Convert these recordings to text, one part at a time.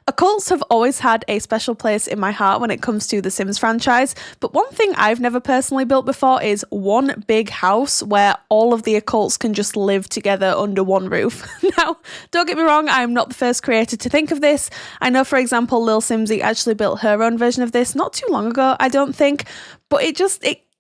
Occults have always had a special place in my heart when it comes to the Sims franchise, but one thing I've never personally built before is one big house where all of the occults can just live together under one roof. Now, don't get me wrong, I'm not the first creator to think of this. I know, for example, Luerssen actually built her own version of this not too long ago, I don't think, but it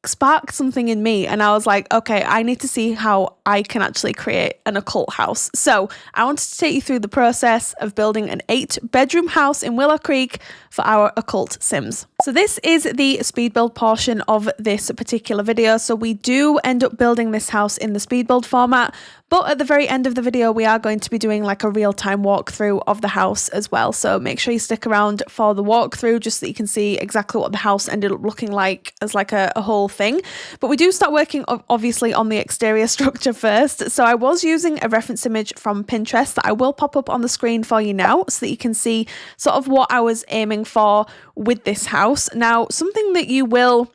sparked something in me, and I was like, okay, I need to see how I can actually create an occult house. So I wanted to take you through the process of building an 8-bedroom house in Willow Creek for our Occult Sims. So this is the speed build portion of this particular video. So we do end up building this house in the speed build format, but at the very end of the video, we are going to be doing like a real-time walkthrough of the house as well. So make sure you stick around for the walkthrough just so that you can see exactly what the house ended up looking like as like a whole thing. But we do start working obviously on the exterior structure first. So I was using a reference image from Pinterest that I will pop up on the screen for you now so that you can see sort of what I was aiming for with this house. Now, something that you will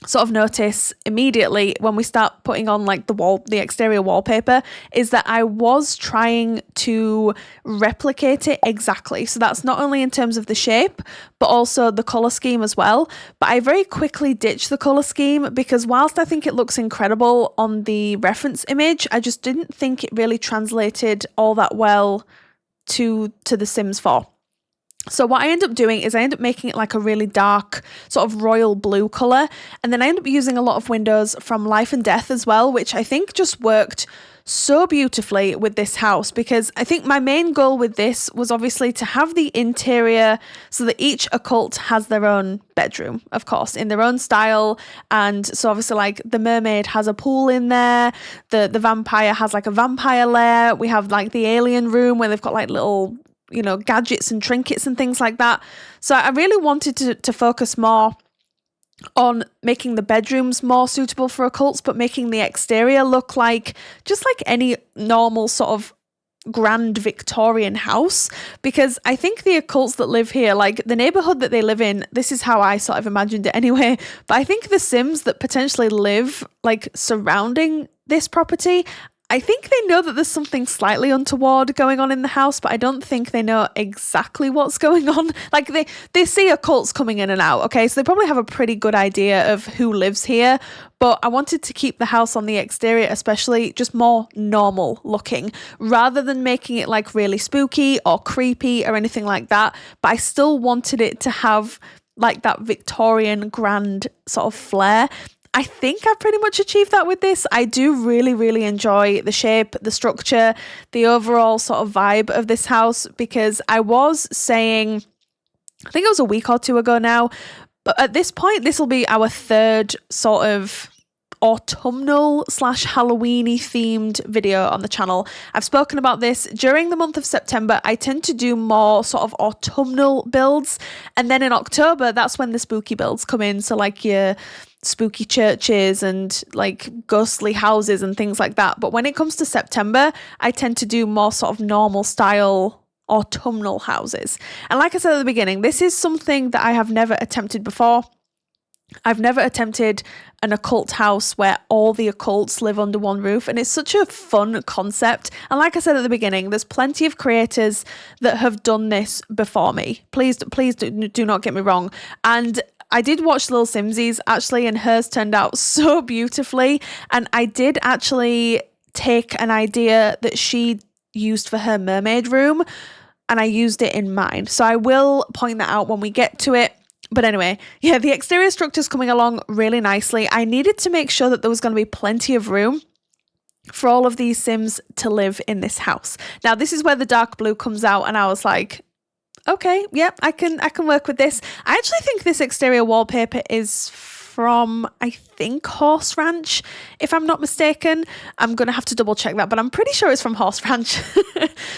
sort of notice immediately when we start putting on like the exterior wallpaper is that I was trying to replicate it exactly. So that's not only in terms of the shape, but also the color scheme as well. But I very quickly ditched the color scheme because whilst I think it looks incredible on the reference image, I just didn't think it really translated all that well to the Sims 4. So what I end up doing is I end up making it like a really dark sort of royal blue colour, and then I end up using a lot of windows from Life and Death as well, which I think just worked so beautifully with this house, because I think my main goal with this was obviously to have the interior so that each occult has their own bedroom, of course, in their own style. And so obviously like the mermaid has a pool in there, the vampire has like a vampire lair, we have like the alien room where they've got like little, you know, gadgets and trinkets and things like that. So I really wanted to focus more on making the bedrooms more suitable for occults, but making the exterior look like just like any normal sort of grand Victorian house, because I think the occults that live here, like the neighborhood that they live in, this is how I sort of imagined it anyway, but I think the Sims that potentially live like surrounding this property, I think they know that there's something slightly untoward going on in the house, but I don't think they know exactly what's going on. Like they see occults coming in and out, okay? So they probably have a pretty good idea of who lives here, but I wanted to keep the house on the exterior especially just more normal looking, rather than making it like really spooky or creepy or anything like that. But I still wanted it to have like that Victorian grand sort of flair. I think I've pretty much achieved that with this. I do really, really enjoy the shape, the structure, the overall sort of vibe of this house, because I was saying, I think it was a week or two ago now, but at this point, this will be our third sort of autumnal / Halloweeny themed video on the channel. I've spoken about this during the month of September. I tend to do more sort of autumnal builds, and then in October, that's when the spooky builds come in. So like your spooky churches and like ghostly houses and things like that. But when it comes to September, I tend to do more sort of normal style autumnal houses. And like I said at the beginning, this is something that I have never attempted before. I've never attempted an occult house where all the occults live under one roof, and it's such a fun concept. And like I said at the beginning, there's plenty of creators that have done this before me. Please do not get me wrong. And I did watch Little Simsies actually, and hers turned out so beautifully. And I did actually take an idea that she used for her mermaid room, and I used it in mine. So I will point that out when we get to it. But anyway, yeah, the exterior structure's coming along really nicely. I needed to make sure that there was going to be plenty of room for all of these Sims to live in this house. Now, this is where the dark blue comes out, and I was like, okay, yep, I can work with this. I actually think this exterior wallpaper is from, I think, Horse Ranch, if I'm not mistaken. I'm going to have to double check that, but I'm pretty sure it's from Horse Ranch.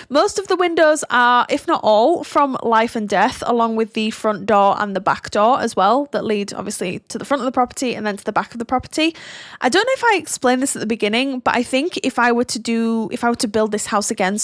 Most of the windows are, if not all, from Life and Death, along with the front door and the back door as well, that lead obviously to the front of the property and then to the back of the property. I don't know if I explained this at the beginning, but I think if I were to build this house again,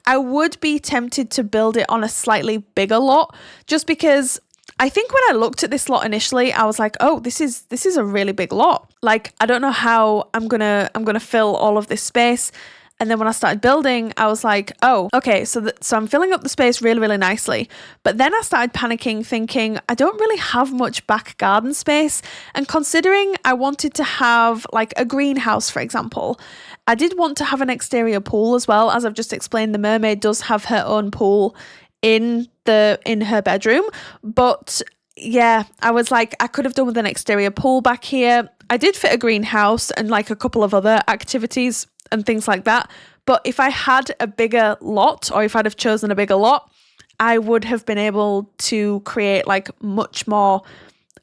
I would be tempted to build it on a slightly bigger lot, just because I think when I looked at this lot initially, I was like, oh, this is a really big lot. Like, I don't know how I'm gonna fill all of this space. And then when I started building, I was like, oh, okay, so I'm filling up the space really, really nicely. But then I started panicking, thinking, I don't really have much back garden space. And considering I wanted to have like a greenhouse, for example, I did want to have an exterior pool as well. As I've just explained, the mermaid does have her own pool in her bedroom. But yeah, I was like, I could have done with an exterior pool back here. I did fit a greenhouse and like a couple of other activities and things like that. But if I had a bigger lot, or if I'd have chosen a bigger lot, I would have been able to create like much more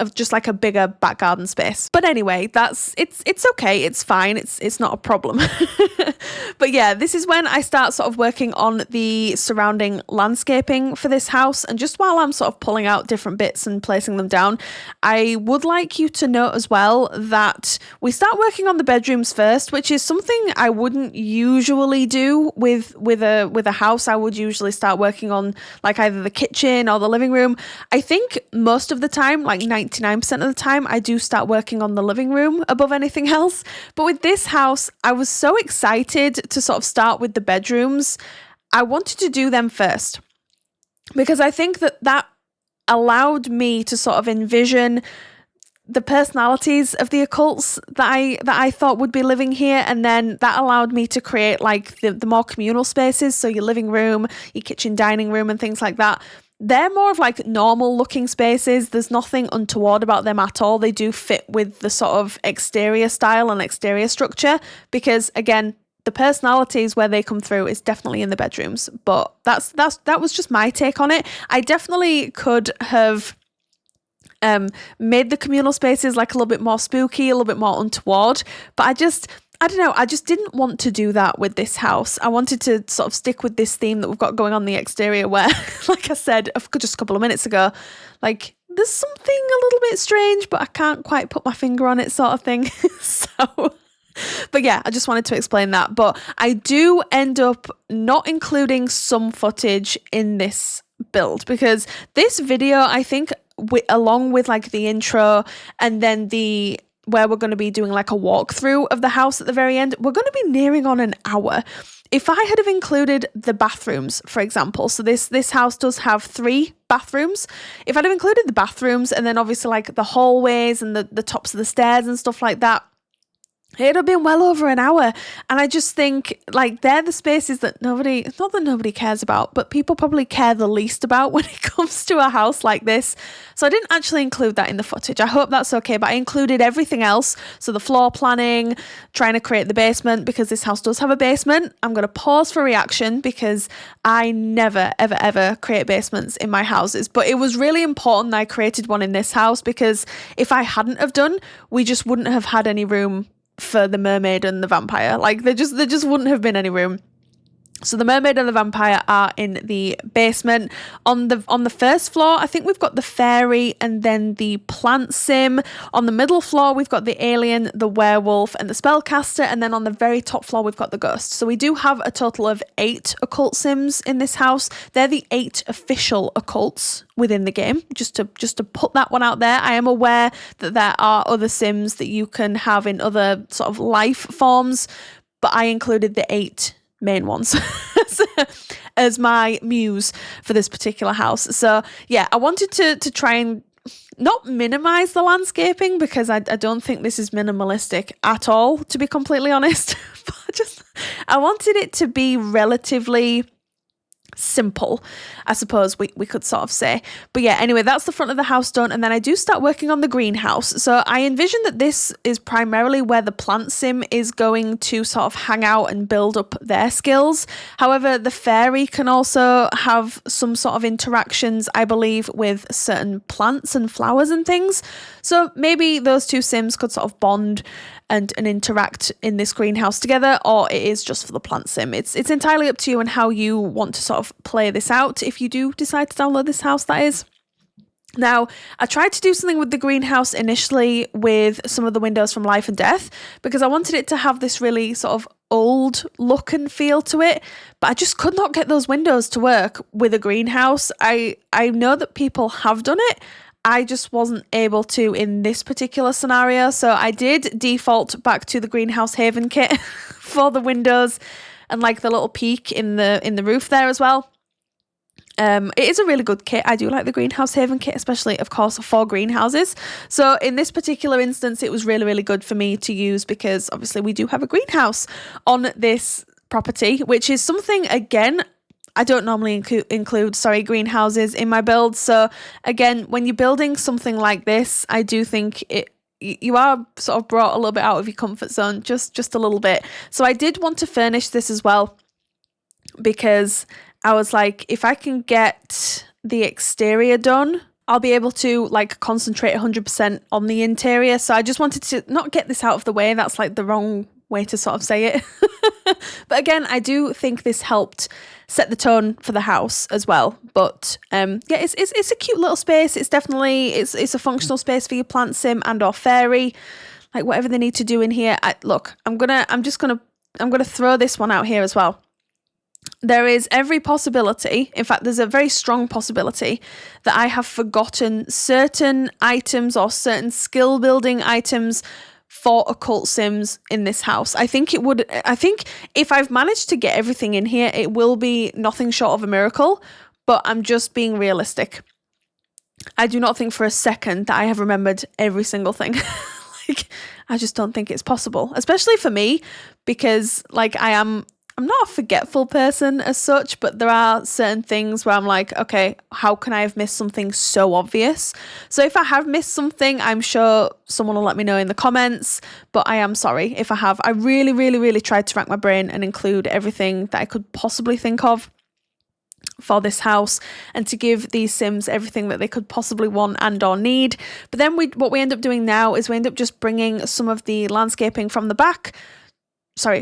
of just like a bigger back garden space. But anyway, it's okay, it's fine, it's not a problem. But yeah, this is when I start sort of working on the surrounding landscaping for this house. And just while I'm sort of pulling out different bits and placing them down, I would like you to note as well that we start working on the bedrooms first, which is something I wouldn't usually do with a house. I would usually start working on like either the kitchen or the living room. I think most of the time, like 99% of the time, I do start working on the living room above anything else. But with this house, I was so excited to sort of start with the bedrooms. I wanted to do them first because I think that allowed me to sort of envision the personalities of the occults that I thought would be living here, and then that allowed me to create like the more communal spaces. So your living room, your kitchen, dining room, and things like that. They're more of like normal looking spaces. There's nothing untoward about them at all. They do fit with the sort of exterior style and exterior structure because, again, the personalities where they come through is definitely in the bedrooms. But that was just my take on it. I definitely could have made the communal spaces like a little bit more spooky, a little bit more untoward. But I don't know, I just didn't want to do that with this house. I wanted to sort of stick with this theme that we've got going on the exterior where, like I said just a couple of minutes ago, like there's something a little bit strange, but I can't quite put my finger on it sort of thing. But yeah, I just wanted to explain that. But I do end up not including some footage in this build because this video, I think, along with like the intro and then where we're going to be doing like a walkthrough of the house at the very end, we're going to be nearing on an hour. If I had have included the bathrooms, for example, so this house does have 3 bathrooms. If I'd have included the bathrooms and then obviously like the hallways and the tops of the stairs and stuff like that, it'd have been well over an hour. And I just think like they're the spaces that not that nobody cares about, but people probably care the least about when it comes to a house like this. So I didn't actually include that in the footage. I hope that's okay, but I included everything else. So the floor planning, trying to create the basement because this house does have a basement. I'm going to pause for reaction because I never, ever, ever create basements in my houses. But it was really important that I created one in this house because if I hadn't have done, we just wouldn't have had any room for the mermaid and the vampire. Like there just wouldn't have been any room. So the mermaid and the vampire are in the basement. On the first floor, I think we've got the fairy and then the PlantSim. On the middle floor, we've got the alien, the werewolf, and the spellcaster. And then on the very top floor, we've got the ghost. So we do have a total of 8 occult sims in this house. They're the 8 official occults within the game. Just to put that one out there. I am aware that there are other sims that you can have in other sort of life forms, but I included the 8 main ones as my muse for this particular house. So yeah, I wanted to try and not minimize the landscaping because I don't think this is minimalistic at all, to be completely honest. But I wanted it to be relatively simple, I suppose we could sort of say. But yeah, anyway, that's the front of the house done. And then I do start working on the greenhouse. So I envision that this is primarily where the PlantSim is going to sort of hang out and build up their skills. However, the fairy can also have some sort of interactions, I believe, with certain plants and flowers and things. So maybe those 2 sims could sort of bond and interact in this greenhouse together, or it is just for the PlantSim. It's entirely up to you and how you want to sort of play this out if you do decide to download this house, that is. Now, I tried to do something with the greenhouse initially with some of the windows from Life and Death because I wanted it to have this really sort of old look and feel to it, but I just could not get those windows to work with a greenhouse. I know that people have done it. I just wasn't able to in this particular scenario. So I did default back to the Greenhouse Haven kit for the windows. and like the little peak in the roof there as well. It is a really good kit. I do like the Greenhouse Haven kit, especially, of course, for greenhouses. So in this particular instance, it was really, really good for me to use because obviously we do have a greenhouse on this property, which is something, again, I don't normally include greenhouses in my builds. So again, when you're building something like this, I do think you are sort of brought a little bit out of your comfort zone, just a little bit. So I did want to furnish this as well because I was like, if I can get the exterior done, I'll be able to like concentrate 100% on the interior. So I just wanted to not get this out of the way. That's like the wrong way to sort of say it. But again, I do think this helped set the tone for the house as well. But yeah, it's a cute little space. It's definitely, it's a functional space for your PlantSim and or fairy, like whatever they need to do in here. I'm gonna throw this one out here as well. There is every possibility, in fact, there's a very strong possibility that I have forgotten certain items or certain skill building items for Occult Sims in this house. I think if I've managed to get everything in here, it will be nothing short of a miracle, but I'm just being realistic. I do not think for a second that I have remembered every single thing. Like, I just don't think it's possible, especially for me, because like I'm not a forgetful person as such, but there are certain things where I'm like, okay, how can I have missed something so obvious? So if I have missed something, I'm sure someone will let me know in the comments, but I am sorry if I have. I really, really, really tried to rack my brain and include everything that I could possibly think of for this house and to give these Sims everything that they could possibly want and or need. But then what we end up doing now is we end up just bringing some of the landscaping from the back,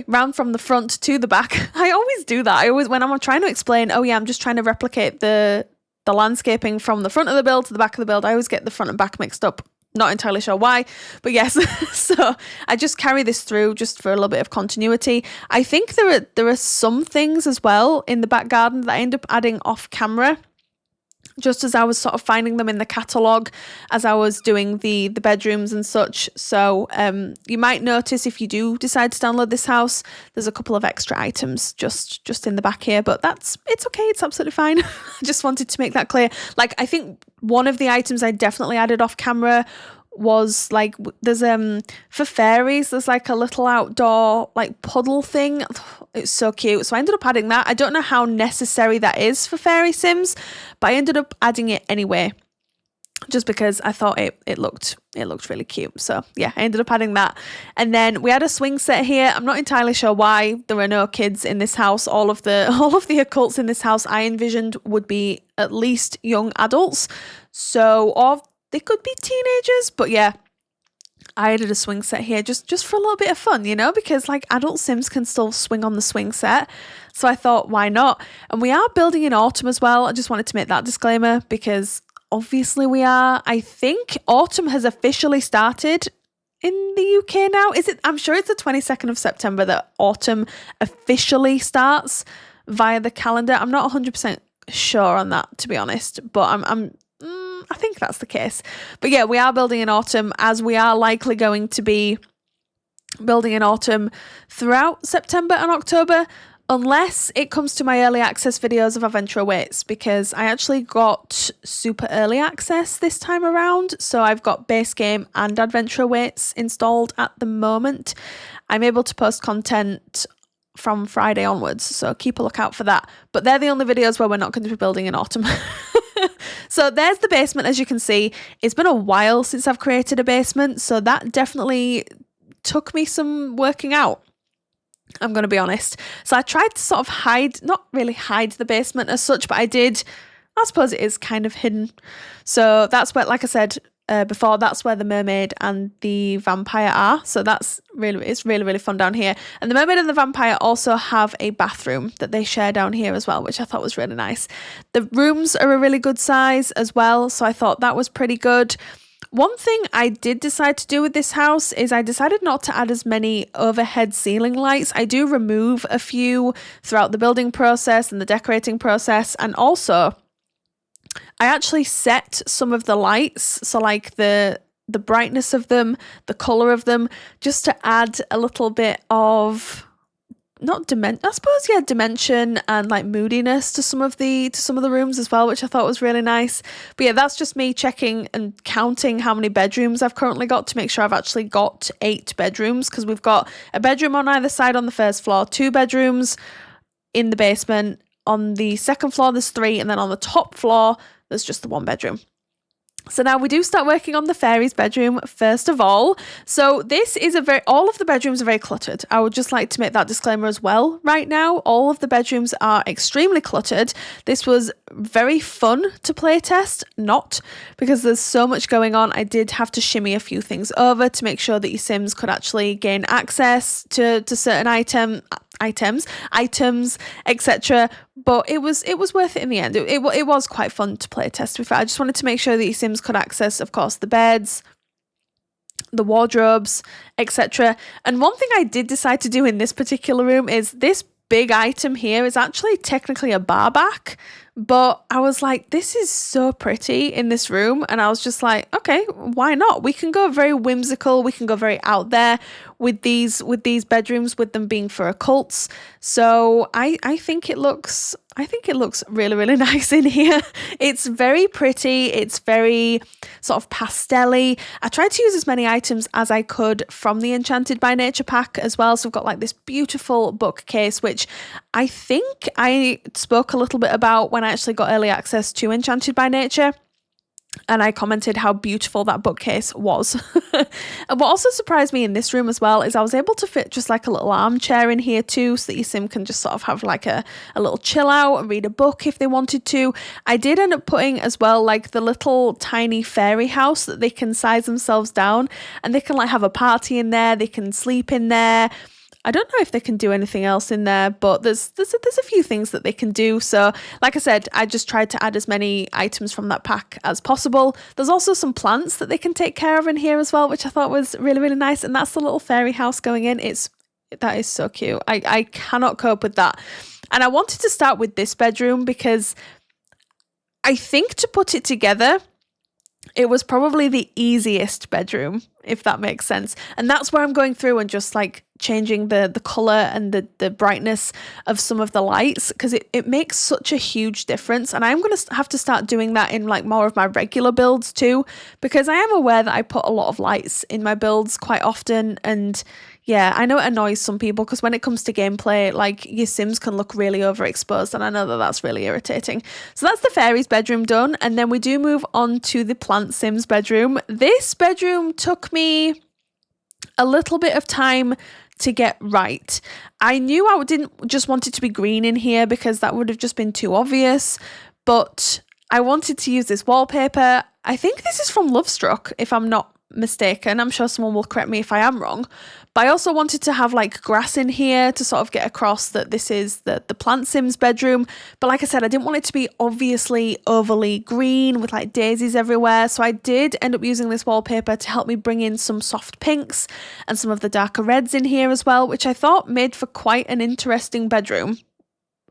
round from the front to the back. I always do that. When I'm trying to explain, oh yeah, I'm just trying to replicate the landscaping from the front of the build to the back of the build, I always get the front and back mixed up. Not entirely sure why, but yes. So I just carry this through just for a little bit of continuity. I think there are some things as well in the back garden that I end up adding off camera, just as I was sort of finding them in the catalogue as I was doing the bedrooms and such. So you might notice if you do decide to download this house, there's a couple of extra items just in the back here, but it's okay. It's absolutely fine. I just wanted to make that clear. Like, I think one of the items I definitely added off camera was like, there's for fairies, there's like a little outdoor like puddle thing. It's so cute. So I ended up adding that. I don't know how necessary that is for fairy sims, but I ended up adding it anyway, just because I thought it looked really cute. So yeah, I ended up adding that. And then we had a swing set here. I'm not entirely sure why there are no kids in this house. All of the occults in this house I envisioned would be at least young adults. So, or they could be teenagers, but yeah, I added a swing set here just for a little bit of fun, you know, because like adult Sims can still swing on the swing set. So I thought, why not? And we are building in autumn as well. I just wanted to make that disclaimer because obviously we are. I think autumn has officially started in the UK now. Is it? I'm sure it's the 22nd of September that autumn officially starts via the calendar. I'm not 100% sure on that, to be honest, but I think that's the case. But yeah, we are building in autumn, as we are likely going to be building in autumn throughout September and October, unless it comes to my early access videos of Adventure Awaits, because I actually got super early access this time around. So I've got base game and Adventure Awaits installed at the moment. I'm able to post content from Friday onwards, so keep a lookout for that. But they're the only videos where we're not going to be building in autumn. So there's the basement, as you can see. It's been a while since I've created a basement, so that definitely took me some working out, I'm going to be honest. So I tried to sort of not really hide the basement as such, but I suppose it is kind of hidden. So that's where, like I said before, that's where the mermaid and the vampire are. So it's really, really fun down here. And the mermaid and the vampire also have a bathroom that they share down here as well, which I thought was really nice. The rooms are a really good size as well, so I thought that was pretty good. One thing I did decide to do with this house is I decided not to add as many overhead ceiling lights. I do remove a few throughout the building process and the decorating process, and also I actually set some of the lights, so like the brightness of them, the colour of them, just to add a little bit of I suppose, yeah, dimension and like moodiness to some of the rooms as well, which I thought was really nice. But yeah, that's just me checking and counting how many bedrooms I've currently got to make sure I've actually got 8 bedrooms, because we've got a bedroom on either side on the first floor, 2 bedrooms in the basement. On the second floor there's 3, and then on the top floor there's just the 1 bedroom. So now we do start working on the fairies bedroom first of all. So this is all of the bedrooms are very cluttered. I would just like to make that disclaimer as well right now. All of the bedrooms are extremely cluttered. This was very fun to play test, not because there's so much going on. I did have to shimmy a few things over to make sure that your Sims could actually gain access to certain items, etc. But it was worth it in the end. It was quite fun to play test with. I just wanted to make sure that your Sims could access, of course, the beds, the wardrobes, etc. And one thing I did decide to do in this particular room is this big item here is actually technically a bar back, but I was like, this is so pretty in this room, and I was just like, okay, why not? We can go very whimsical, we can go very out there with these bedrooms, with them being for occults. So I think it looks really, really nice in here. It's very pretty. It's very sort of pastel-y. I tried to use as many items as I could from the Enchanted by Nature pack as well. So we've got like this beautiful bookcase, which I think I spoke a little bit about when I actually got early access to Enchanted by Nature. And I commented how beautiful that bookcase was. And what also surprised me in this room as well is I was able to fit just like a little armchair in here too, so that your Sim can just sort of have like a little chill out and read a book if they wanted to. I did end up putting as well like the little tiny fairy house that they can size themselves down, and they can like have a party in there, they can sleep in there. I don't know if they can do anything else in there, but there's a few things that they can do. So like I said, I just tried to add as many items from that pack as possible. There's also some plants that they can take care of in here as well, which I thought was really, really nice. And that's the little fairy house going in. That is so cute. I cannot cope with that. And I wanted to start with this bedroom because I think to put it together, it was probably the easiest bedroom, if that makes sense. And that's where I'm going through and just like changing the colour and the brightness of some of the lights, because it makes such a huge difference. And I'm going to have to start doing that in like more of my regular builds too, because I am aware that I put a lot of lights in my builds quite often. And yeah, I know it annoys some people because when it comes to gameplay, like your Sims can look really overexposed, and I know that that's really irritating. So that's the fairies bedroom done, and then we do move on to the PlantSims bedroom. This bedroom took me a little bit of time to get right. I knew I didn't just want it to be green in here because that would have just been too obvious, but I wanted to use this wallpaper. I think this is from Lovestruck, if I'm not mistaken. I'm sure someone will correct me if I am wrong, but I also wanted to have like grass in here to sort of get across that this is the PlantSims bedroom. But like I said, I didn't want it to be obviously overly green with like daisies everywhere, so I did end up using this wallpaper to help me bring in some soft pinks and some of the darker reds in here as well, which I thought made for quite an interesting bedroom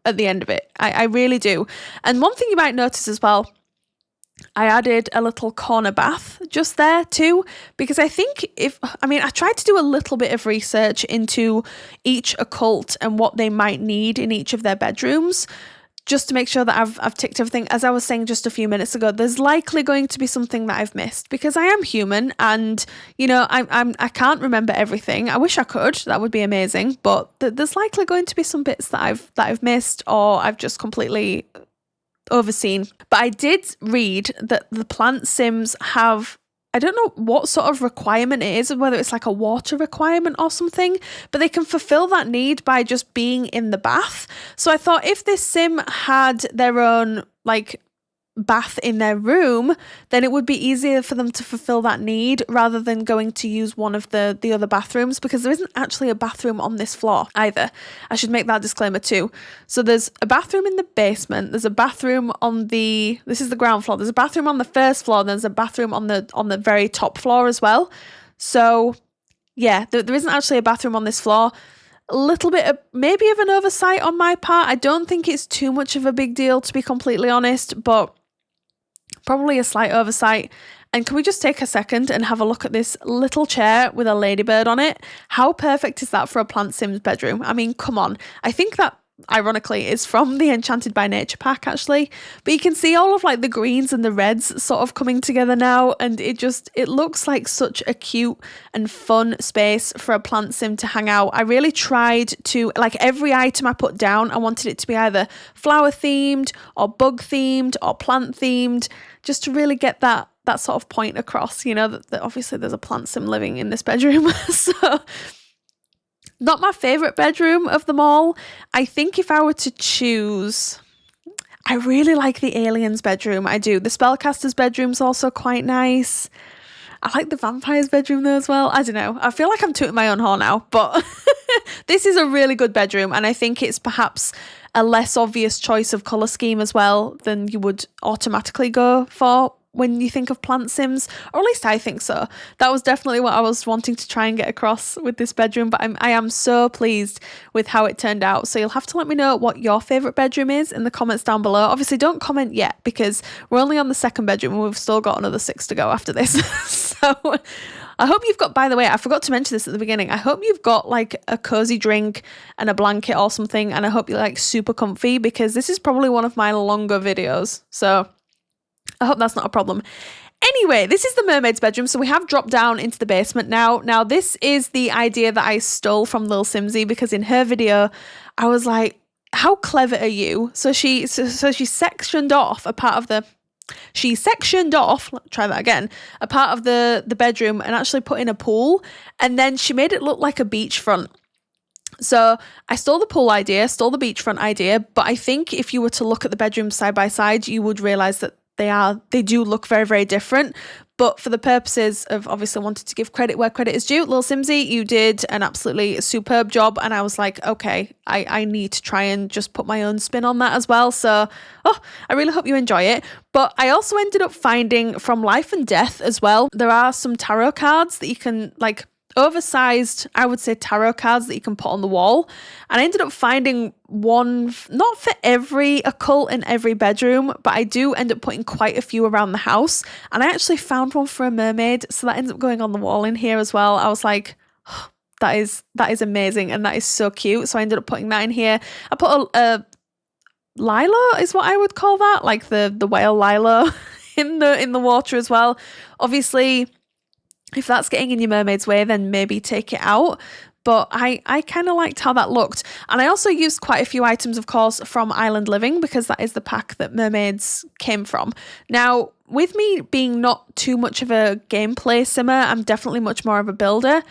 at the end of it. I really do. And one thing you might notice as well, I added a little corner bath just there too, because I think I tried to do a little bit of research into each occult and what they might need in each of their bedrooms, just to make sure that I've ticked everything. As I was saying just a few minutes ago, there's likely going to be something that I've missed because I am human, and you know I can't remember everything. I wish I could, that would be amazing, but there's likely going to be some bits that I've missed or I've just completely overseen. But I did read that the PlantSims have, I don't know what sort of requirement it is, whether it's like a water requirement or something, but they can fulfill that need by just being in the bath. So I thought if this Sim had their own like bath in their room, then it would be easier for them to fulfill that need rather than going to use one of the other bathrooms, because there isn't actually a bathroom on this floor either. I should make that disclaimer too. So there's a bathroom in the basement, there's a bathroom on this is the ground floor, there's a bathroom on the first floor, there's a bathroom on the very top floor as well. So yeah, there isn't actually a bathroom on this floor. A little bit of maybe of an oversight on my part. I don't think it's too much of a big deal, to be completely honest, but probably a slight oversight. And can we just take a second and have a look at this little chair with a ladybird on it? How perfect is that for a PlantSim's bedroom? I mean, come on. I think that, ironically, is from the Enchanted by Nature pack, actually. But you can see all of like the greens and the reds sort of coming together now. And it looks like such a cute and fun space for a PlantSim to hang out. I really tried to, like, every item I put down, I wanted it to be either flower themed or bug themed or plant themed, just to really get that sort of point across, you know, that obviously there's a PlantSim living in this bedroom. So not my favorite bedroom of them all. I think if I were to choose, I really like the alien's bedroom. I do. The spellcaster's bedroom's also quite nice. I like the vampire's bedroom though as well. I don't know. I feel like I'm tooting my own horn now, but this is a really good bedroom, and I think it's perhaps a less obvious choice of colour scheme as well than you would automatically go for when you think of PlantSims, or at least I think so. That was definitely what I was wanting to try and get across with this bedroom, but I am so pleased with how it turned out. So you'll have to let me know what your favourite bedroom is in the comments down below. Obviously don't comment yet because we're only on the second bedroom and we've still got another 6 to go after this. So I hope you've got, by the way, I forgot to mention this at the beginning, I hope you've got like a cozy drink and a blanket or something, and I hope you're like super comfy because this is probably one of my longer videos. So I hope that's not a problem. Anyway, this is the mermaid's bedroom. So we have dropped down into the basement now. Now, this is the idea that I stole from Lil Simsy because in her video, I was like, how clever are you? So she sectioned off a part of the... She sectioned off, try that again, a part of the bedroom and actually put in a pool. And then she made it look like a beachfront. So I stole the pool idea, stole the beachfront idea. But I think if you were to look at the bedrooms side by side, you would realise that they do look very, very different. But for the purposes of obviously wanting to give credit where credit is due, Lil Simsy, you did an absolutely superb job. And I was like, okay, I need to try and just put my own spin on that as well. So, I really hope you enjoy it. But I also ended up finding from Life and Death as well, there are some tarot cards that you can like oversized, I would say, tarot cards that you can put on the wall. And I ended up finding one, not for every occult in every bedroom, but I do end up putting quite a few around the house. And I actually found one for a mermaid, so that ends up going on the wall in here as well. I was like, that is amazing, and that is so cute. So I ended up putting that in here. I put a lilo is what I would call that, like the whale lilo in the water as well. Obviously, if that's getting in your mermaid's way, then maybe take it out. But I kind of liked how that looked. And I also used quite a few items, of course, from Island Living, because that is the pack that mermaids came from. Now, with me being not too much of a gameplay simmer, I'm definitely much more of a builder.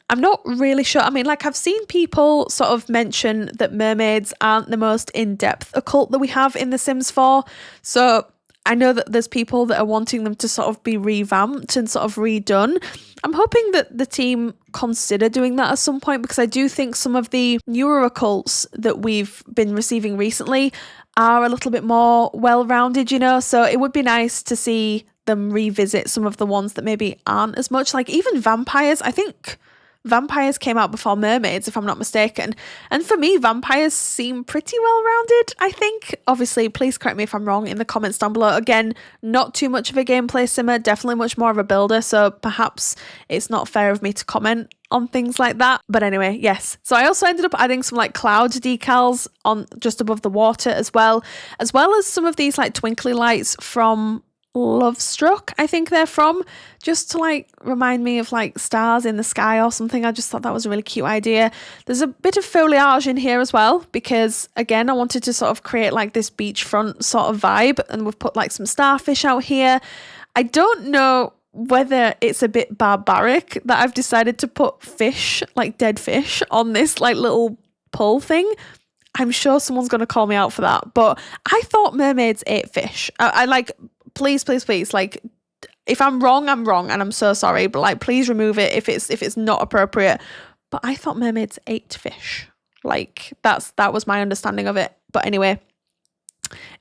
I'm not really sure. I mean, like, I've seen people sort of mention that mermaids aren't the most in-depth occult that we have in The Sims 4. So I know that there's people that are wanting them to sort of be revamped and sort of redone. I'm hoping that the team consider doing that at some point, because I do think some of the newer occults that we've been receiving recently are a little bit more well-rounded, you know, so it would be nice to see them revisit some of the ones that maybe aren't as much, like even vampires. I think vampires came out before mermaids, if I'm not mistaken. And for me, vampires seem pretty well-rounded, I think. Obviously, please correct me if I'm wrong in the comments down below. Again, not too much of a gameplay simmer, definitely much more of a builder, so perhaps it's not fair of me to comment on things like that. But anyway, yes. So I also ended up adding some like cloud decals on just above the water as well as some of these like twinkly lights from Love Struck, I think they're from, just to like remind me of like stars in the sky or something. I just thought that was a really cute idea. There's a bit of foliage in here as well, because again, I wanted to sort of create like this beachfront sort of vibe, and we've put like some starfish out here. I don't know whether it's a bit barbaric that I've decided to put fish, like dead fish, on this like little pole thing. I'm sure someone's going to call me out for that, but I thought mermaids ate fish. I like, please, like, if I'm wrong, I'm wrong, and I'm so sorry, but like, please remove it if it's not appropriate. But I thought mermaids ate fish. Like, that was my understanding of it. But anyway,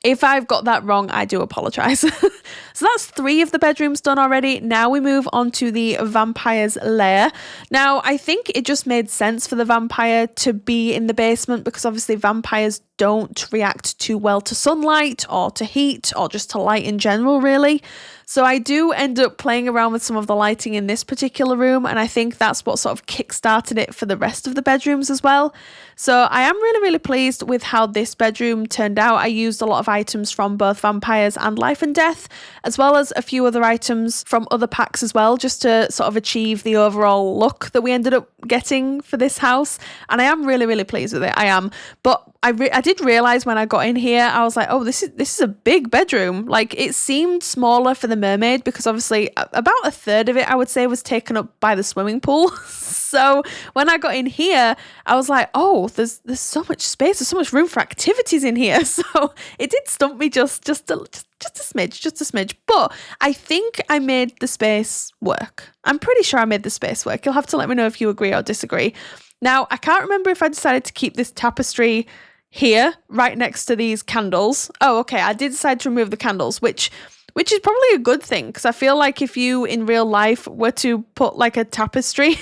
If I've got that wrong, I do apologise. So that's 3 of the bedrooms done already. Now we move on to the vampire's lair. Now, I think it just made sense for the vampire to be in the basement because obviously vampires don't react too well to sunlight or to heat or just to light in general, really. So I do end up playing around with some of the lighting in this particular room, and I think that's what sort of kickstarted it for the rest of the bedrooms as well. So I am really, really pleased with how this bedroom turned out. I used a lot of items from both Vampires and Life and Death, as well as a few other items from other packs as well, just to sort of achieve the overall look that we ended up getting for this house. And I am really, really pleased with it. I am. But I did realise when I got in here, I was like, oh, this is a big bedroom. Like, it seemed smaller for the Mermaid because obviously about a third of it, I would say, was taken up by the swimming pool. So when I got in here, I was like, oh, there's so much space, there's so much room for activities in here. So it did stump me just a smidge. But I think I made the space work. I'm pretty sure I made the space work. You'll have to let me know if you agree or disagree. Now, I can't remember if I decided to keep this tapestry here, right next to these candles. Oh, okay, I did decide to remove the candles, which is probably a good thing, because I feel like if you in real life were to put like a tapestry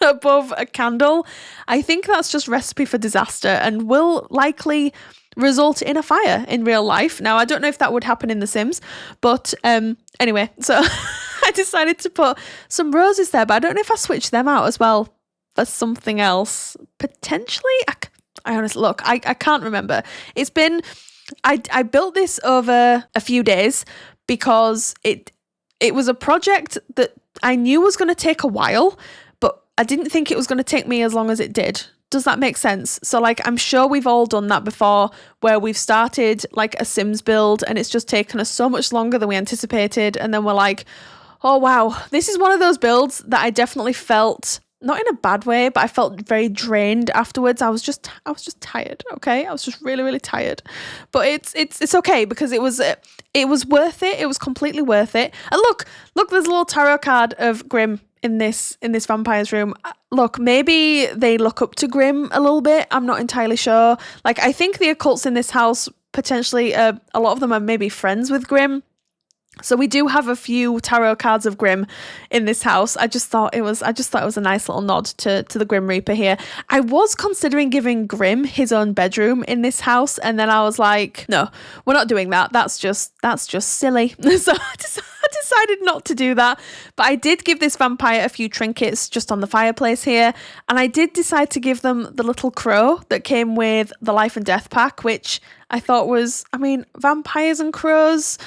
above a candle, I think that's just recipe for disaster and will likely result in a fire in real life. Now, I don't know if that would happen in The Sims, but anyway, so I decided to put some roses there, but I don't know if I switched them out as well for something else. Potentially, I honestly, look, I can't remember. It's been, I built this over a few days because it was a project that I knew was going to take a while, but I didn't think it was going to take me as long as it did. Does that make sense? So like, I'm sure we've all done that before, where we've started like a Sims build and it's just taken us so much longer than we anticipated. And then we're like, oh wow, this is one of those builds that I definitely felt, not in a bad way, but I felt very drained afterwards. I was just tired. Okay. I was just really, really tired, but it's okay because it was worth it. It was completely worth it. And look, there's a little tarot card of Grimm in this vampire's room. Look, maybe they look up to Grimm a little bit. I'm not entirely sure. Like, I think the occults in this house, potentially, a lot of them are maybe friends with Grimm. So we do have a few tarot cards of Grimm in this house. I just thought it was a nice little nod to the Grim Reaper here. I was considering giving Grimm his own bedroom in this house, and then I was like, no, we're not doing that. That's just silly. So I decided not to do that. But I did give this vampire a few trinkets just on the fireplace here, and I did decide to give them the little crow that came with the Life and Death pack, which I thought was, I mean, vampires and crows,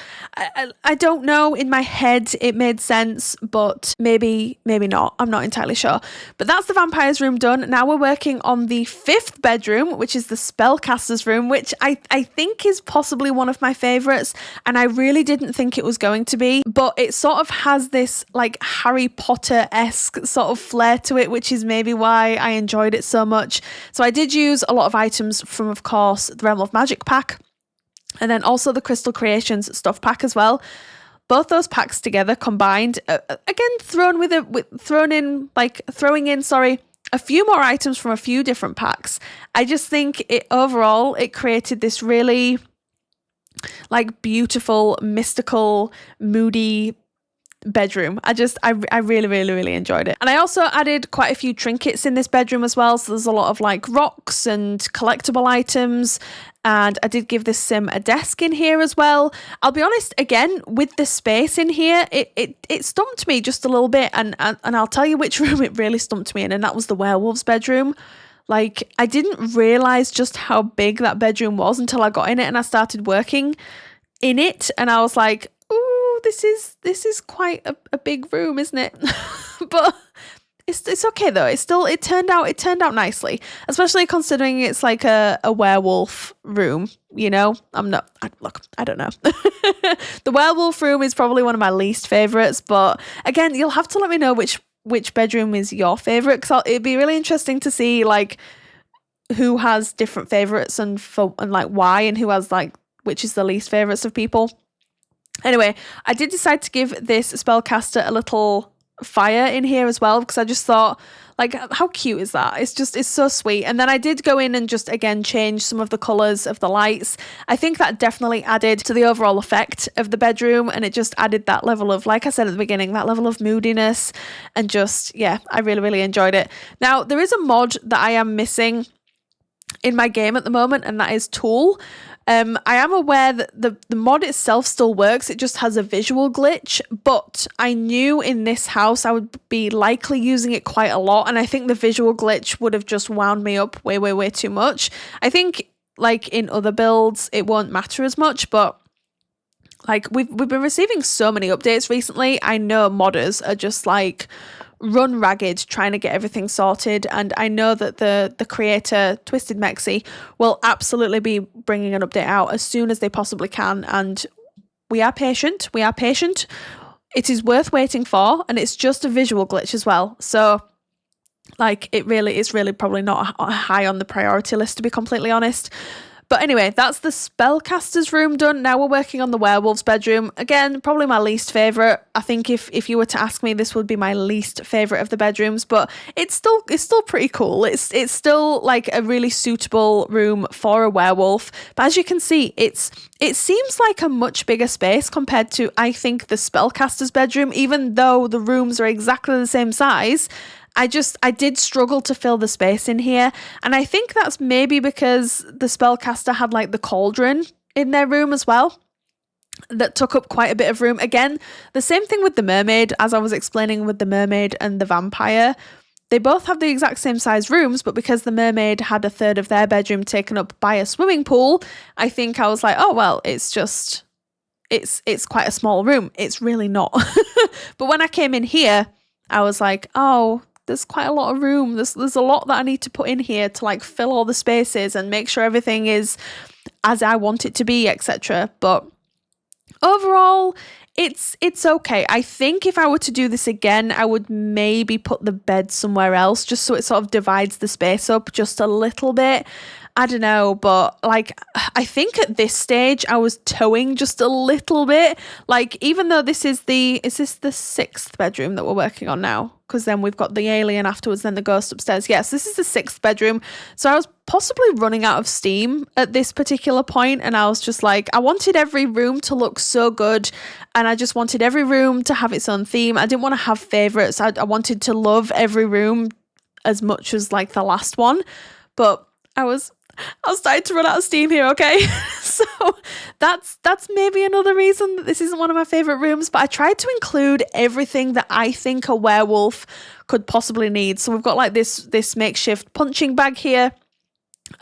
I don't know. In my head, it made sense, but maybe not. I'm not entirely sure. But that's the vampire's room done. Now we're working on the 5th bedroom, which is the Spellcaster's room, which I think is possibly one of my favourites. And I really didn't think it was going to be, but it sort of has this like Harry Potter-esque sort of flair to it, which is maybe why I enjoyed it so much. So I did use a lot of items from, of course, the Realm of Magic pack, and then also the Crystal Creations stuff pack as well. Both those packs together combined, again throwing in a few more items from a few different packs. I just think overall it created this really like beautiful, mystical, moody bedroom. I really, really, really enjoyed it. And I also added quite a few trinkets in this bedroom as well. So there's a lot of like rocks and collectible items. And I did give this sim a desk in here as well. I'll be honest, again, with the space in here, it stumped me just a little bit. And I'll tell you which room it really stumped me in, and that was the werewolf's bedroom. Like, I didn't realise just how big that bedroom was until I got in it and I started working in it. And I was like, ooh, this is quite a big room, isn't it? But it's okay though. It turned out nicely, especially considering it's like a werewolf room, you know. I don't know. The werewolf room is probably one of my least favorites, but again, you'll have to let me know which bedroom is your favorite, because it'd be really interesting to see like who has different favorites and like why, and who has like which is the least favorites of people. Anyway, I did decide to give this spellcaster a little fire in here as well, because I just thought, like, how cute is that? It's so sweet. And then I did go in and just, again, change some of the colours of the lights. I think that definitely added to the overall effect of the bedroom, and it just added that level of, like I said at the beginning, that level of moodiness, and just, yeah, I really, really enjoyed it. Now, there is a mod that I am missing in my game at the moment, and that is Tool. I am aware that the mod itself still works, it just has a visual glitch, but I knew in this house I would be likely using it quite a lot, and I think the visual glitch would have just wound me up way, way, way too much. I think, like, in other builds, it won't matter as much, but, like, we've been receiving so many updates recently. I know modders are just, like, run ragged trying to get everything sorted, and I know that the creator Twisted Mexi will absolutely be bringing an update out as soon as they possibly can, and we are patient. It is worth waiting for, and it's just a visual glitch as well, so, like, it's really probably not high on the priority list, to be completely honest. But anyway, that's the Spellcaster's room done. Now we're working on the Werewolf's bedroom. Again, probably my least favourite. I think if you were to ask me, this would be my least favourite of the bedrooms, but it's still pretty cool. It's still, like, a really suitable room for a werewolf. But as you can see, it seems like a much bigger space compared to, I think, the Spellcaster's bedroom, even though the rooms are exactly the same size. I did struggle to fill the space in here, and I think that's maybe because the Spellcaster had, like, the cauldron in their room as well that took up quite a bit of room. Again, the same thing with the Mermaid, as I was explaining with the Mermaid and the Vampire. They both have the exact same size rooms, but because the Mermaid had a third of their bedroom taken up by a swimming pool, I think I was like, oh, well, it's quite a small room. It's really not. But when I came in here, I was like, oh, there's quite a lot of room. There's a lot that I need to put in here to, like, fill all the spaces and make sure everything is as I want it to be, etc. But overall, it's okay. I think if I were to do this again, I would maybe put the bed somewhere else, just so it sort of divides the space up just a little bit. I don't know, but, like, I think at this stage I was towing just a little bit. Like, even though is this the 6th bedroom that we're working on now? Because then we've got the alien afterwards, then the ghost upstairs. Yes, this is the 6th bedroom. So I was possibly running out of steam at this particular point, and I was just like, I wanted every room to look so good, and I just wanted every room to have its own theme. I didn't want to have favourites. I wanted to love every room as much as, like, the last one, but I was starting to run out of steam here, okay? So that's maybe another reason that this isn't one of my favourite rooms, but I tried to include everything that I think a werewolf could possibly need. So we've got, like, this makeshift punching bag here.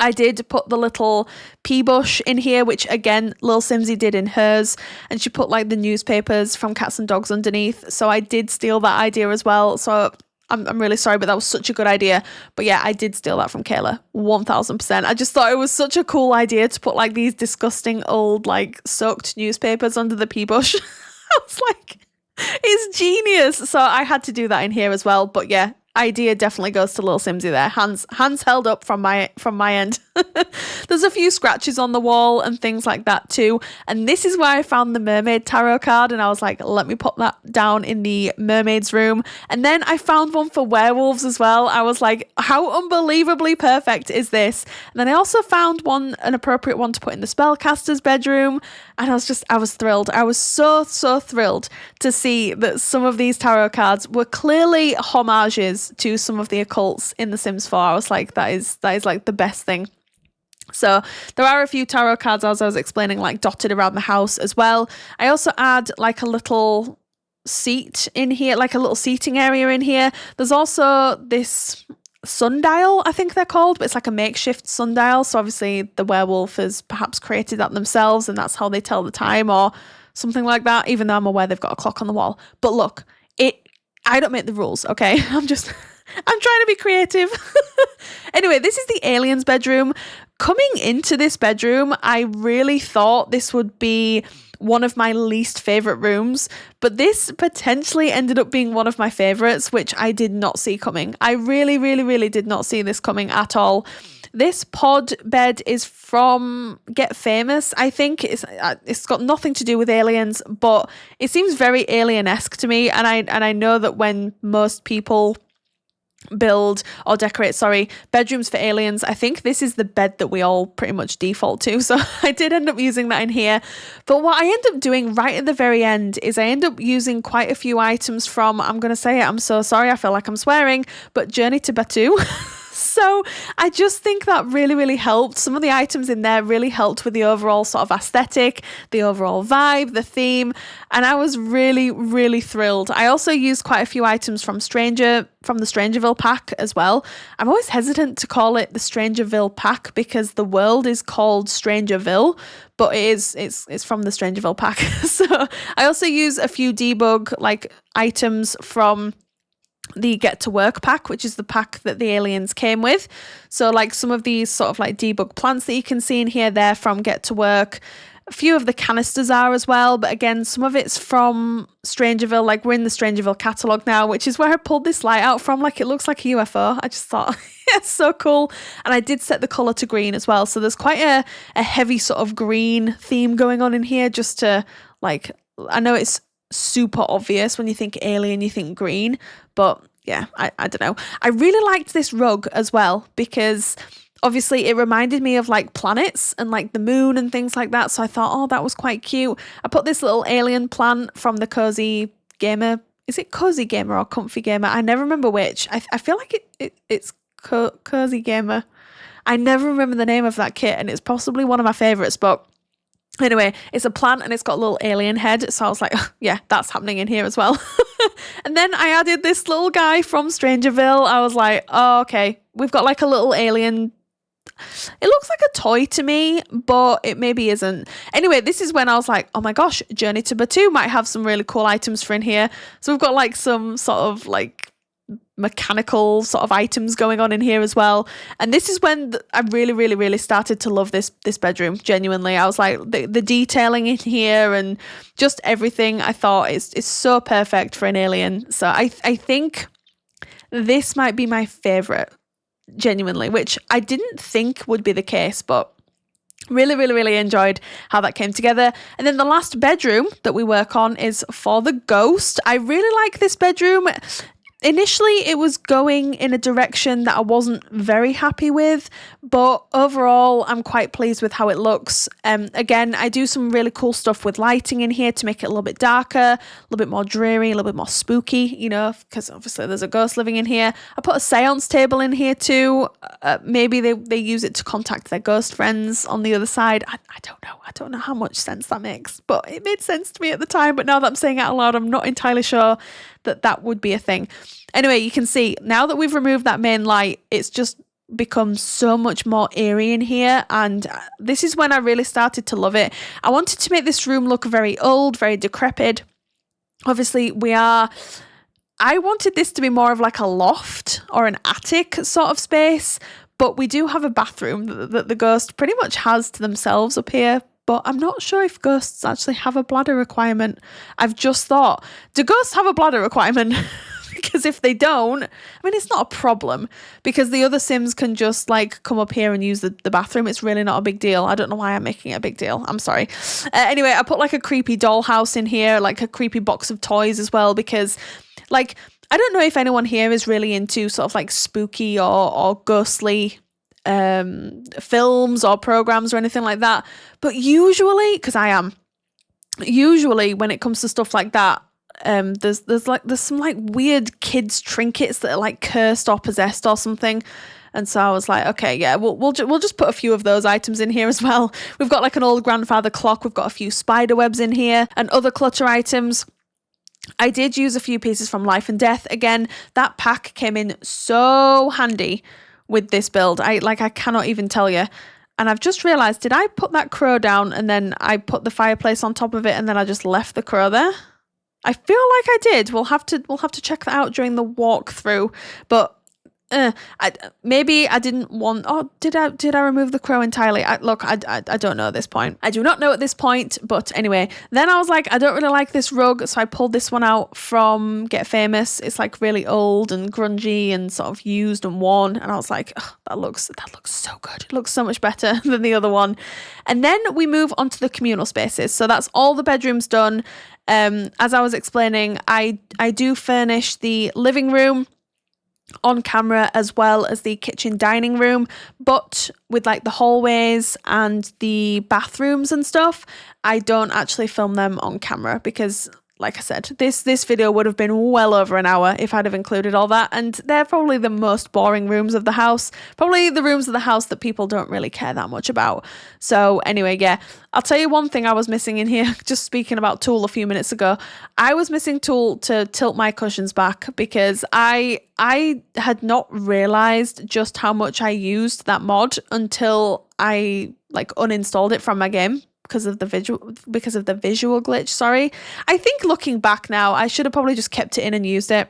I did put the little pea bush in here, which, again, Lil Simsy did in hers, and she put, like, the newspapers from Cats and Dogs underneath. So I did steal that idea as well. So I'm really sorry, but that was such a good idea. But yeah, I did steal that from Kayla, 1000%. I just thought it was such a cool idea to put, like, these disgusting old, like, soaked newspapers under the pea bush. I was like, it's genius. So I had to do that in here as well. But yeah, idea definitely goes to Lil Simsy there. Hands held up from my end. There's a few scratches on the wall and things like that too. And this is where I found the Mermaid tarot card, and I was like, let me pop that down in the Mermaid's room. And then I found one for werewolves as well. I was like, how unbelievably perfect is this? And then I also found an appropriate one to put in the Spellcaster's bedroom. And I was thrilled. I was so thrilled to see that some of these tarot cards were clearly homages to some of the occults in The Sims 4. I was like, that is like the best thing. So there are a few tarot cards, as I was explaining, like, dotted around the house as well. I also add, like, a little seat in here, like a little seating area in here. There's also this sundial, I think they're called, but it's like a makeshift sundial. So obviously the werewolf has perhaps created that themselves, and that's how they tell the time or something like that, even though I'm aware they've got a clock on the wall. But look, I don't make the rules, okay? I'm trying to be creative. Anyway, this is the alien's bedroom. Coming into this bedroom, I really thought this would be one of my least favourite rooms, but this potentially ended up being one of my favourites, which I did not see coming. I really, really, really did not see this coming at all. This pod bed is from Get Famous. I think it's got nothing to do with aliens, but it seems very alien-esque to me. And I know that when most people build or decorate bedrooms for aliens, I think this is the bed that we all pretty much default to, so I did end up using that in here. But what I end up doing right at the very end is I end up using quite a few items from, I'm gonna say it, I'm so sorry, I feel like I'm swearing, but Journey to Batu. So I just think that really, really helped. Some of the items in there really helped with the overall sort of aesthetic, the overall vibe, the theme, and I was really, really thrilled. I also used quite a few items from the Strangerville pack as well. I'm always hesitant to call it the Strangerville pack because the world is called Strangerville, but it's from the Strangerville pack. So I also use a few debug items from the Get to Work pack, which is the pack that the aliens came with. So some of these sort of debug plants that you can see in here, they're from Get to Work. A few of the canisters are as well, but again, some of it's from Strangerville. We're in the Strangerville catalogue now, which is where I pulled this light out from. It looks like a UFO. I just thought, it's so cool. And I did set the colour to green as well. So there's quite a heavy sort of green theme going on in here, just to I know it's super obvious when you think alien, you think green, but yeah, I don't know. I really liked this rug as well because obviously it reminded me of planets and the moon and things like that, so I thought, oh, that was quite cute. I put this little alien plant from the Cozy Gamer. Is it Cozy Gamer or Comfy Gamer? I never remember which. I feel like it's Cozy Gamer. I never remember the name of that kit, and it's possibly one of my favourites, but anyway, it's a plant and it's got a little alien head. So I was like, oh, yeah, that's happening in here as well. And then I added this little guy from Strangerville. I was like, oh, okay, we've got a little alien. It looks like a toy to me, but it maybe isn't. Anyway, this is when I was like, oh my gosh, Journey to Batu might have some really cool items for in here. So we've got some sort of mechanical sort of items going on in here as well. And this is when I really, really, really started to love this bedroom. Genuinely, I was like, the detailing in here and just everything I thought is so perfect for an alien. So I think this might be my favorite, genuinely, which I didn't think would be the case, but really, really, really enjoyed how that came together. And then the last bedroom that we work on is for the ghost. I really like this bedroom. Initially, it was going in a direction that I wasn't very happy with, but overall, I'm quite pleased with how it looks. Again, I do some really cool stuff with lighting in here to make it a little bit darker, a little bit more dreary, a little bit more spooky, because obviously there's a ghost living in here. I put a seance table in here too. Maybe they use it to contact their ghost friends on the other side. I don't know. I don't know how much sense that makes, but it made sense to me at the time. But now that I'm saying it out loud, I'm not entirely sure that would be a thing. Anyway, you can see now that we've removed that main light, it's just become so much more eerie in here, and this is when I really started to love it. I wanted to make this room look very old, very decrepit. Obviously, I wanted this to be more of a loft or an attic sort of space, but we do have a bathroom that the ghost pretty much has to themselves up here. But I'm not sure if ghosts actually have a bladder requirement. I've just thought, do ghosts have a bladder requirement? Because if they don't, it's not a problem because the other Sims can just come up here and use the bathroom. It's really not a big deal. I don't know why I'm making it a big deal. I'm sorry. Anyway, I put a creepy dollhouse in here, a creepy box of toys as well, because I don't know if anyone here is really into sort of spooky or ghostly films or programs or anything like that, but usually, because I am, usually when it comes to stuff like that, there's some weird kids trinkets that are cursed or possessed or something, and so I was like, okay, yeah, we'll just put a few of those items in here as well. We've got an old grandfather clock, we've got a few spider webs in here and other clutter items. I did use a few pieces from Life and Death. Again, that pack came in so handy with this build. I cannot even tell you. And I've just realised, did I put that crow down and then I put the fireplace on top of it and then I just left the crow there? I feel like I did. We'll have to check that out during the walkthrough. But maybe I didn't want. Oh, did I remove the crow entirely? I don't know at this point. I do not know at this point. But anyway, then I was like, I don't really like this rug, so I pulled this one out from Get Famous. It's like really old and grungy and sort of used and worn. And I was like, oh, that looks so good. It looks so much better than the other one. And then we move on to the communal spaces. So that's all the bedrooms done. As I was explaining, I do furnish the living room on camera as well as the kitchen dining room, but with like the hallways and the bathrooms and stuff, I don't actually film them on camera because, like I said, this video would have been well over an hour if I'd have included all that, and they're probably the most boring rooms of the house, probably the rooms of the house that people don't really care that much about. So anyway, yeah, I'll tell you one thing I was missing in here, just speaking about Tool a few minutes ago. I was missing Tool to tilt my cushions back because I had not realised just how much I used that mod until I like uninstalled it from my game. Because of the visual glitch, sorry. I think looking back now, I should have probably just kept it in and used it.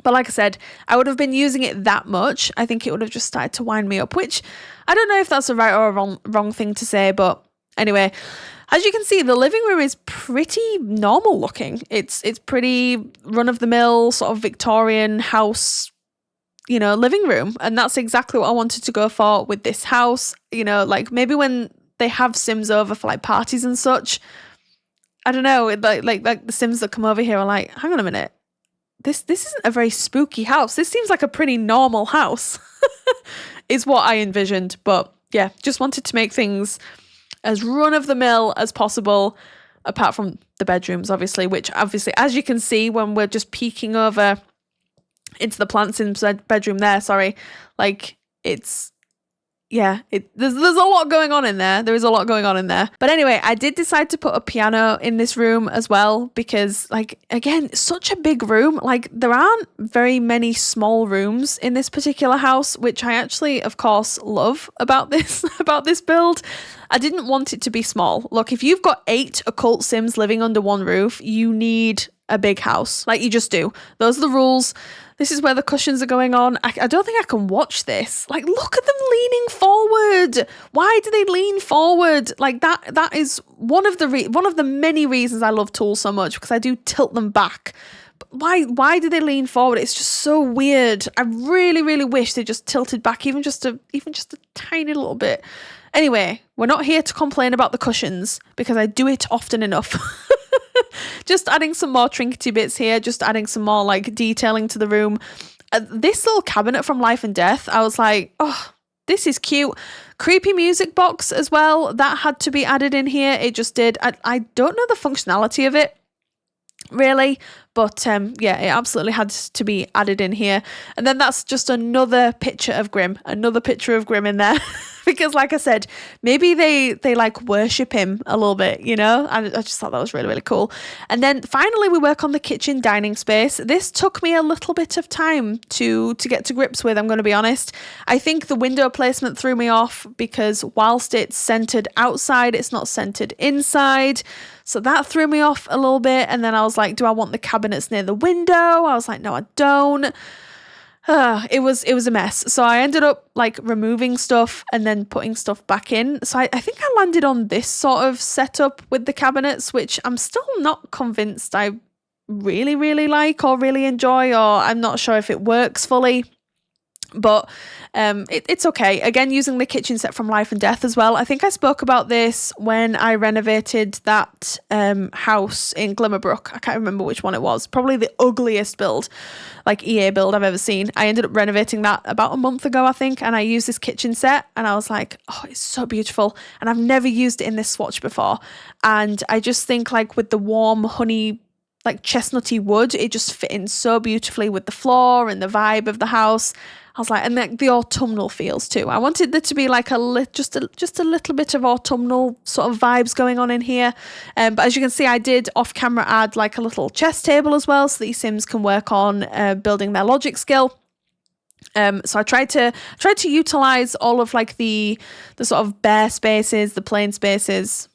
But like I said, I would have been using it that much. I think it would have just started to wind me up, which I don't know if that's a right or a wrong thing to say. But anyway, as you can see, the living room is pretty normal looking. It's pretty run-of-the-mill sort of Victorian house, you know, living room. And that's exactly what I wanted to go for with this house. You know, like maybe when they have Sims over for like parties and such, I don't know, like the Sims that come over here are like, hang on a minute, this isn't a very spooky house. This seems like a pretty normal house, is what I envisioned. But yeah, just wanted to make things as run of the mill as possible, apart from the bedrooms, obviously, which obviously, as you can see when we're just peeking over into the PlantSim bedroom there, sorry, like it's, yeah, there's a lot going on in there. There is a lot going on in there. But anyway, I did decide to put a piano in this room as well because, like, again, such a big room. Like, there aren't very many small rooms in this particular house, which I actually, of course, love about this build. I didn't want it to be small. Look, if you've got 8 occult Sims living under one roof, you need a big house. Like, you just do. Those are the rules. This is where the cushions are going on. I don't think I can watch this. Like, look at them leaning forward. Why do they lean forward? Like, that is one of the many reasons I love tools so much, because I do tilt them back. But why do they lean forward? It's just so weird. I really, really wish they just tilted back even just a tiny little bit. Anyway, we're not here to complain about the cushions because I do it often enough. Just adding some more trinkety bits here, just adding some more like detailing to the room. This little cabinet from Life and Death, I was like, oh, this is cute. Creepy music box as well, that had to be added in here. It just did. I don't know the functionality of it, really, but yeah, it absolutely had to be added in here. And then that's just another picture of Grim in there. Because like I said, maybe they like worship him a little bit, you know? I just thought that was really, really cool. And then finally we work on the kitchen dining space. This took me a little bit of time to get to grips with, I'm going to be honest. I think the window placement threw me off because whilst it's centered outside, it's not centered inside. So that threw me off a little bit. And then I was like, do I want the cabinets near the window? I was like, no, I don't. It was a mess. So I ended up like removing stuff and then putting stuff back in. So I think I landed on this sort of setup with the cabinets, which I'm still not convinced I really, really like or really enjoy, or I'm not sure if it works fully. But it's okay. Again, using the kitchen set from Life and Death as well. I think I spoke about this when I renovated that house in Glimmerbrook. I can't remember which one it was. Probably the ugliest build, like EA build I've ever seen. I ended up renovating that about a month ago, I think. And I used this kitchen set and I was like, oh, it's so beautiful. And I've never used it in this swatch before. And I just think like with the warm honey, like chestnutty wood, it just fit in so beautifully with the floor and the vibe of the house. I was like, and like the autumnal feels too. I wanted there to be like just a little bit of autumnal sort of vibes going on in here. But as you can see, I did off camera add like a little chess table as well, so these Sims can work on building their logic skill. So I tried to utilize all of like the sort of bare spaces, the plain spaces.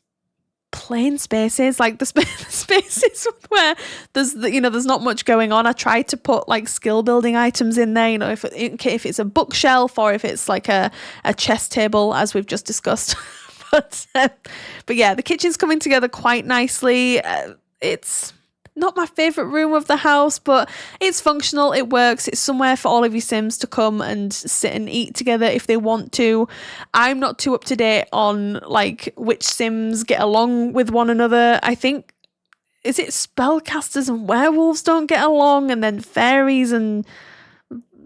plain spaces, like the spaces where there's there's not much going on. I tried to put like skill building items in there, if it's a bookshelf or if it's like a chess table, as we've just discussed. but yeah, the kitchen's coming together quite nicely. It's not my favorite room of the house, but it's functional, it works. It's somewhere for all of your Sims to come and sit and eat together if they want to. I'm not too up to date on like which Sims get along with one another. I think, is it spellcasters and werewolves don't get along, and then fairies and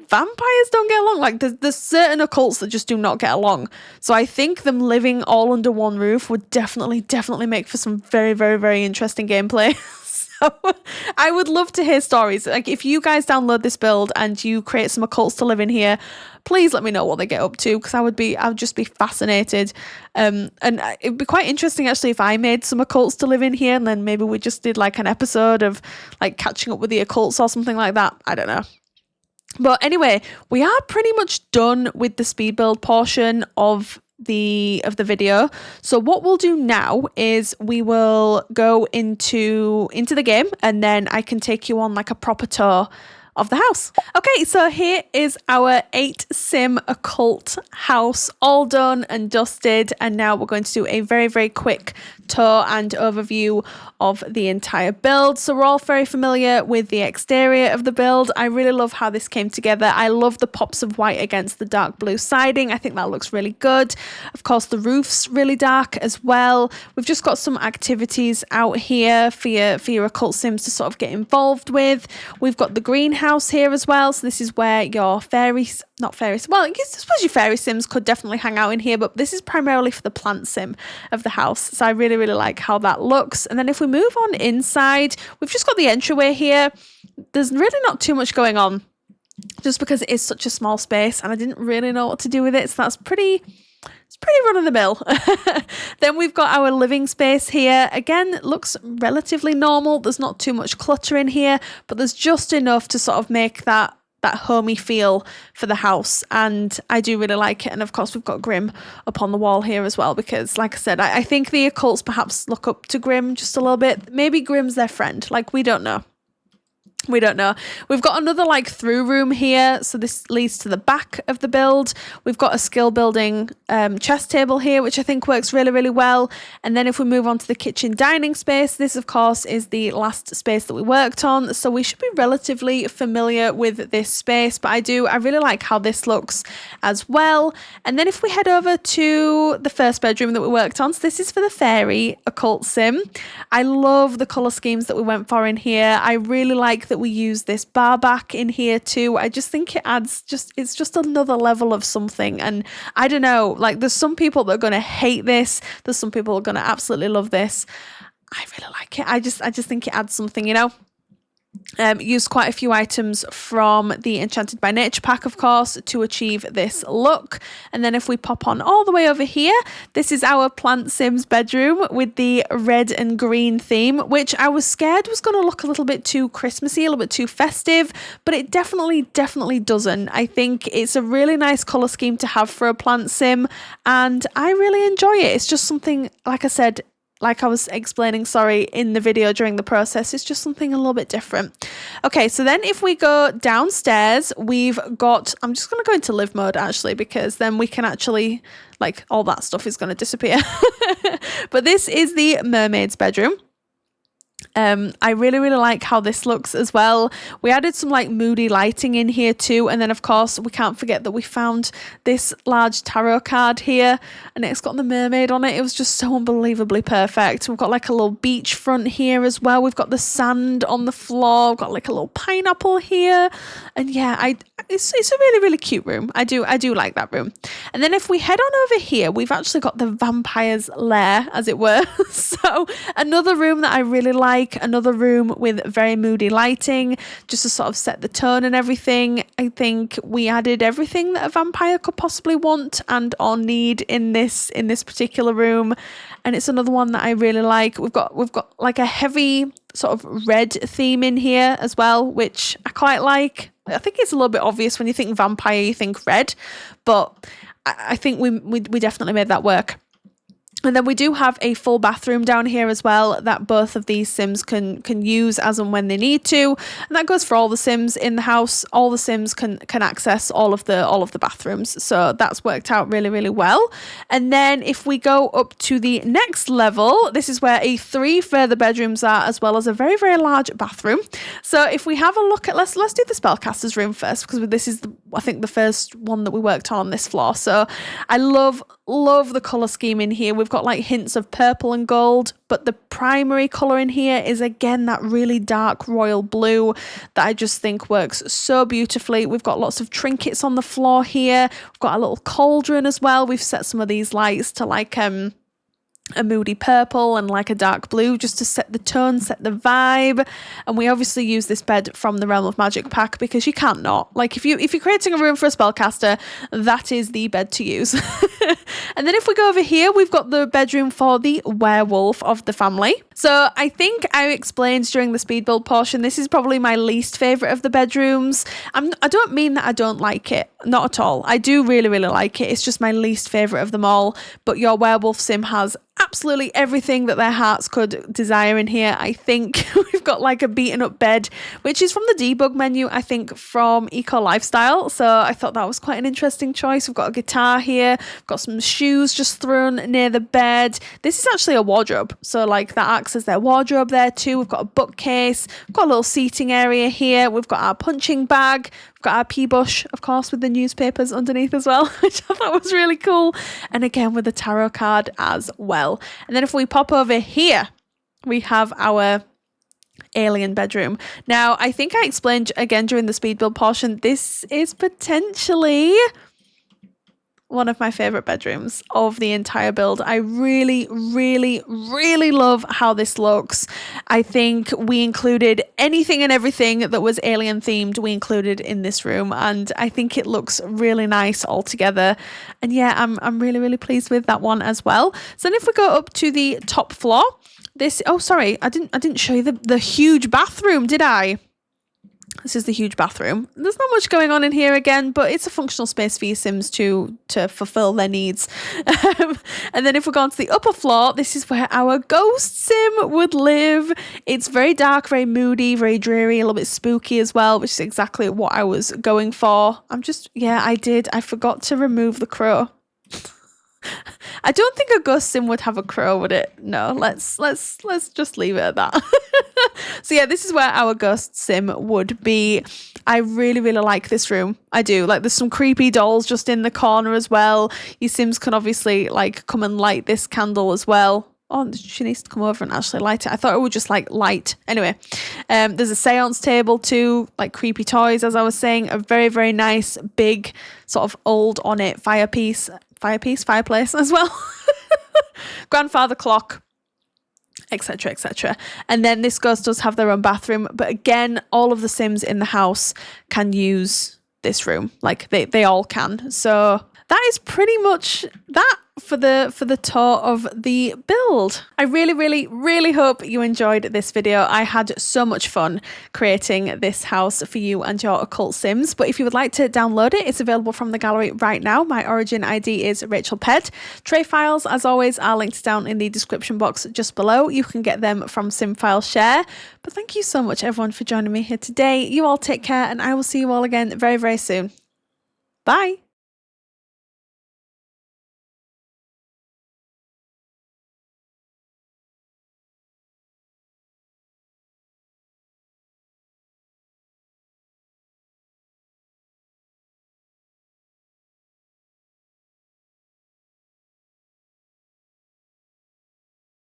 vampires don't get along? Like there's certain occults that just do not get along. So I think them living all under one roof would definitely make for some very, very, very interesting gameplay. I would love to hear stories. Like if you guys download this build and you create some occults to live in here, please let me know what they get up to, because I would just be fascinated. And it'd be quite interesting actually if I made some occults to live in here, and then maybe we just did like an episode of like catching up with the occults or something like that. I don't know. But anyway, we are pretty much done with the speed build portion of the video. So what we'll do now is we will go into the game, and then I can take you on like a proper tour of the house. Okay, so here is our 8 sim occult house, all done and dusted, and now we're going to do a very, very quick tour and overview of the entire build. So we're all very familiar with the exterior of the build. I really love how this came together. I love the pops of white against the dark blue siding. I think that looks really good. Of course, the roof's really dark as well. We've just got some activities out here for your occult sims to sort of get involved with. We've got the greenhouse here as well. So this is where your well, I suppose your fairy sims could definitely hang out in here, but this is primarily for the plant sim of the house. So I really, really like how that looks. And then if we move on inside, we've just got the entryway here. There's really not too much going on, just because it is such a small space and I didn't really know what to do with it. So that's pretty run of the mill. Then we've got our living space here. Again, it looks relatively normal. There's not too much clutter in here, but there's just enough to sort of make that homey feel for the house, and I do really like it. And of course we've got Grim up on the wall here as well, because like I said, I think the occults perhaps look up to Grim just a little bit. Maybe Grim's their friend, like we don't know. We've got another like through room here, so this leads to the back of the build. We've got a skill building chess table here, which I think works really, really well. And then if we move on to the kitchen dining space, this of course is the last space that we worked on, so we should be relatively familiar with this space, but I really like how this looks as well. And then if we head over to the first bedroom that we worked on, so this is for the fairy occult sim. I love the color schemes that we went for in here. I really like that we use this bar back in here too. I just think it's just another level of something. And I don't know, like there's some people that are going to hate this. There's some people that are going to absolutely love this. I really like it. I just think it adds something, Used quite a few items from the Enchanted by Nature pack, of course, to achieve this look. And then if we pop on all the way over here, this is our PlantSim's bedroom with the red and green theme, which I was scared was going to look a little bit too Christmassy, a little bit too festive, but it definitely doesn't. I think it's a really nice colour scheme to have for a PlantSim, and I really enjoy it. It's just something, like I said, like I was explaining, in the video during the process, it's just something a little bit different. Okay, so then if we go downstairs, we've got, I'm just going to go into live mode actually, because then we can actually, like, all that stuff is going to disappear. But this is the mermaid's bedroom. I really, really like how this looks as well. We added some like moody lighting in here too, and then of course we can't forget that we found this large tarot card here, and it's got the mermaid on it. It was just so unbelievably perfect. We've got like a little beach front here as well. We've got the sand on the floor. We've got like a little pineapple here, and yeah, it's a really, really cute room. I do like that room. And then if we head on over here, we've actually got the vampire's lair, as it were. So another room that I really like. Another room with very moody lighting, just to sort of set the tone and everything. I think we added everything that a vampire could possibly want and or need in this particular room. And it's another one that I really like. We've got like a heavy sort of red theme in here as well, which I quite like. I think it's a little bit obvious when you think vampire, you think red, but I think we definitely made that work. And then we do have a full bathroom down here as well that both of these Sims can use as and when they need to. And that goes for all the Sims in the house. All the Sims can access all of the bathrooms. So that's worked out really, really well. And then if we go up to the next level, this is where 3 further bedrooms are, as well as a very, very large bathroom. So if we have a look at, let's do the Spellcaster's room first, because this is I think the first one that we worked on this floor. So I love the color scheme in here. We've got like hints of purple and gold, but the primary color in here is again that really dark royal blue that I just think works so beautifully. We've got lots of trinkets on the floor here. We've got a little cauldron as well. We've set some of these lights to like a moody purple and like a dark blue, just to set the tone, set the vibe. And we obviously use this bed from the Realm of Magic pack, because you can't not. Like if you're creating a room for a spellcaster, that is the bed to use. And then if we go over here, we've got the bedroom for the werewolf of the family. So I think I explained during the speed build portion, this is probably my least favorite of the bedrooms. I don't mean that I don't like it, not at all. I do really, really like it. It's just my least favorite of them all. But your werewolf sim has absolutely everything that their hearts could desire in here. I think we've got like a beaten up bed, which is from the debug menu, I think from Eco-Lifestyle. So I thought that was quite an interesting choice. We've got a guitar here. We've got some shoes just thrown near the bed. This is actually a wardrobe. So like that acts as their wardrobe there too. We've got a bookcase. We've got a little seating area here. We've got our punching bag. Got our pea bush, of course, with the newspapers underneath as well, which I thought was really cool. And again, with the tarot card as well. And then if we pop over here, we have our alien bedroom. Now, I think I explained again during the speed build portion, this is potentially one of my favorite bedrooms of the entire build. I really, really, really love how this looks. I think we included anything and everything that was alien themed, we included in this room, and I think it looks really nice all together. And yeah, I'm really, really pleased with that one as well. So then if we go up to the top floor, oh sorry, I didn't show you the huge bathroom, did I? This is the huge bathroom. There's not much going on in here again, but it's a functional space for your Sims to fulfill their needs. And then if we go on to the upper floor, this is where our ghost Sim would live. It's very dark, very moody, very dreary, a little bit spooky as well, which is exactly what I was going for. I forgot to remove the crow. I don't think a ghost sim would have a crow, would it? No, let's just leave it at that. So yeah, this is where our ghost sim would be. I really, really like this room. I do. Like, there's some creepy dolls just in the corner as well. Your Sims can obviously like come and light this candle as well. Oh, she needs to come over and actually light it. I thought it would just like light. Anyway, there's a seance table too, like creepy toys, as I was saying. A very, very nice, big, sort of old on it fireplace as well. Grandfather clock, etc, etc. And then this ghost does have their own bathroom, but again, all of the Sims in the house can use this room. Like they all can. So that is pretty much that for the tour of the build. I really, really, really hope you enjoyed this video. I had so much fun creating this house for you and your occult Sims. But if you would like to download it, it's available from the gallery right now. My origin ID is RachelPedd. Tray files, as always, are linked down in the description box just below. You can get them from SimFileShare. But thank you so much, everyone, for joining me here today. You all take care, and I will see you all again very, very soon. Bye.